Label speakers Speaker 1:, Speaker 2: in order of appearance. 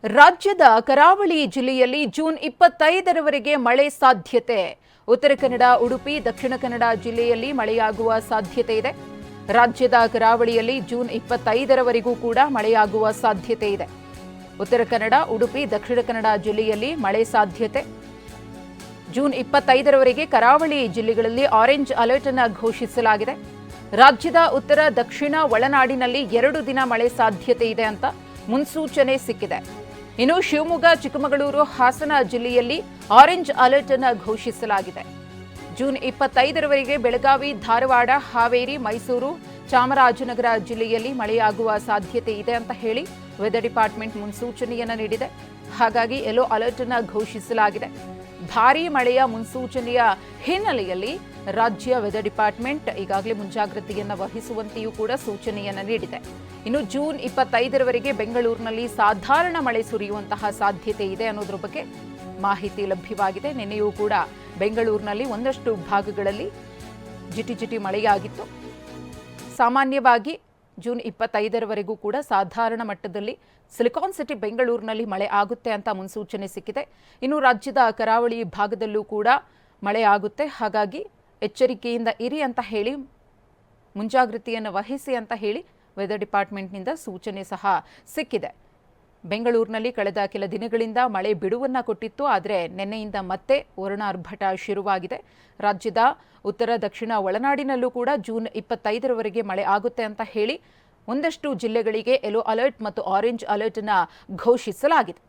Speaker 1: ರಾಜ್ಯದ ಕರಾವಳಿ ಜಿಲ್ಲೆಯಲ್ಲಿ ಜೂನ್ 25ರವರೆಗೆ ಮಳೆ ಸಾಧ್ಯತೆ. ಉತ್ತರ ಕನ್ನಡ, ಉಡುಪಿ, ದಕ್ಷಿಣ ಕನ್ನಡ ಜಿಲ್ಲೆಯಲ್ಲಿ ಮಳೆಯಾಗುವ ಸಾಧ್ಯತೆ ಇದೆ. ರಾಜ್ಯದ ಕರಾವಳಿಯಲ್ಲಿ ಜೂನ್ 25ರವರೆಗೂ ಕೂಡ ಮಳೆಯಾಗುವ ಸಾಧ್ಯತೆ ಇದೆ. ಉತ್ತರ ಕನ್ನಡ, ಉಡುಪಿ, ದಕ್ಷಿಣ ಕನ್ನಡ ಜಿಲ್ಲೆಯಲ್ಲಿ ಮಳೆ ಸಾಧ್ಯತೆ. ಜೂನ್ 25ರವರೆಗೆ ಕರಾವಳಿ ಜಿಲ್ಲೆಗಳಲ್ಲಿ ಆರೆಂಜ್ ಅಲರ್ಟ್ ಅನ್ನು ಘೋಷಿಸಲಾಗಿದೆ. ರಾಜ್ಯದ ಉತ್ತರ ದಕ್ಷಿಣ ಒಳನಾಡಿನಲ್ಲಿ 2 ದಿನ ಮಳೆ ಸಾಧ್ಯತೆ ಇದೆ ಅಂತ ಮುನ್ಸೂಚನೆ ಸಿಕ್ಕಿದೆ. ಇನ್ನು ಶಿವಮೊಗ್ಗ, ಚಿಕ್ಕಮಗಳೂರು, ಹಾಸನ ಜಿಲ್ಲೆಯಲ್ಲಿ ಆರೆಂಜ್ ಅಲರ್ಟ್ ಅನ್ನು ಘೋಷಿಸಲಾಗಿದೆ. ಜೂನ್ 25ರವರೆಗೆ ಬೆಳಗಾವಿ, ಧಾರವಾಡ, ಹಾವೇರಿ, ಮೈಸೂರು, ಚಾಮರಾಜನಗರ ಜಿಲ್ಲೆಯಲ್ಲಿ ಮಳೆಯಾಗುವ ಸಾಧ್ಯತೆ ಇದೆ ಅಂತ ಹೇಳಿ ವೆದರ್ ಡಿಪಾರ್ಟ್ಮೆಂಟ್ ಮುನ್ಸೂಚನೆಯನ್ನು ನೀಡಿದೆ. ಹಾಗಾಗಿ ಯೆಲ್ಲೋ ಅಲರ್ಟ್ ಅನ್ನು ಘೋಷಿಸಲಾಗಿದೆ. ಭಾರೀ ಮಳೆಯ ಮುನ್ಸೂಚನೆಯ ಹಿನ್ನೆಲೆಯಲ್ಲಿ ರಾಜ್ಯ ವೆದರ್ ಡಿಪಾರ್ಟ್ಮೆಂಟ್ ಈಗಾಗಲೇ ಮುಂಜಾಗ್ರತೆಯನ್ನು ವಹಿಸುವಂತೆಯೂ ಕೂಡ ಸೂಚನೆಯನ್ನು ನೀಡಿದೆ. ಇನ್ನು ಜೂನ್ 25ರವರೆಗೆ ಬೆಂಗಳೂರಿನಲ್ಲಿ ಸಾಧಾರಣ ಮಳೆ ಸುರಿಯುವಂತಹ ಸಾಧ್ಯತೆ ಇದೆ ಅನ್ನೋದ್ರ ಬಗ್ಗೆ ಮಾಹಿತಿ ಲಭ್ಯವಾಗಿದೆ. ನಿನ್ನೆಯೂ ಕೂಡ ಬೆಂಗಳೂರಿನಲ್ಲಿ ಒಂದಷ್ಟು ಭಾಗಗಳಲ್ಲಿ ಜಿಟಿ ಮಳೆಯಾಗಿತ್ತು. ಸಾಮಾನ್ಯವಾಗಿ ಜೂನ್ 25ರವರೆಗೂ ಕೂಡ ಸಾಧಾರಣ ಮಟ್ಟದಲ್ಲಿ ಸಿಲಿಕಾನ್ ಸಿಟಿ ಬೆಂಗಳೂರಿನಲ್ಲಿ ಮಳೆ ಆಗುತ್ತೆ ಅಂತ ಮುನ್ಸೂಚನೆ ಸಿಕ್ಕಿದೆ. ಇನ್ನು ರಾಜ್ಯದ ಕರಾವಳಿ ಭಾಗದಲ್ಲೂ ಕೂಡ ಮಳೆ ಆಗುತ್ತೆ. ಹಾಗಾಗಿ ಎಚ್ಚರಿಕೆಯಿಂದ ಇರಿ ಅಂತ ಹೇಳಿ, ಮುಂಜಾಗ್ರತೆಯನ್ನು ವಹಿಸಿ ಅಂತ ಹೇಳಿ ವೆದರ್ ಡಿಪಾರ್ಟ್ಮೆಂಟ್ನಿಂದ ಸೂಚನೆ ಸಹ ಸಿಕ್ಕಿದೆ. ಬೆಂಗಳೂರಿನಲ್ಲಿ ಕಳೆದ ಕೆಲ ದಿನಗಳಿಂದ ಮಳೆ ಬಿಡುವನ್ನು ಕೊಟ್ಟಿತ್ತು. ಆದರೆ ನಿನ್ನೆಯಿಂದ ಮತ್ತೆ ವರುಣಾರ್ಭಟ ಶುರುವಾಗಿದೆ. ರಾಜ್ಯದ ಉತ್ತರ ದಕ್ಷಿಣ ಒಳನಾಡಿನಲ್ಲೂ ಕೂಡ ಜೂನ್ 25ರವರೆಗೆ ಮಳೆ ಆಗುತ್ತೆ ಅಂತ ಹೇಳಿ ಒಂದಷ್ಟು ಜಿಲ್ಲೆಗಳಿಗೆ ಯೆಲ್ಲೋ ಅಲರ್ಟ್ ಮತ್ತು ಆರೆಂಜ್ ಅಲರ್ಟ್ ಅನ್ನು ಘೋಷಿಸಲಾಗಿದೆ.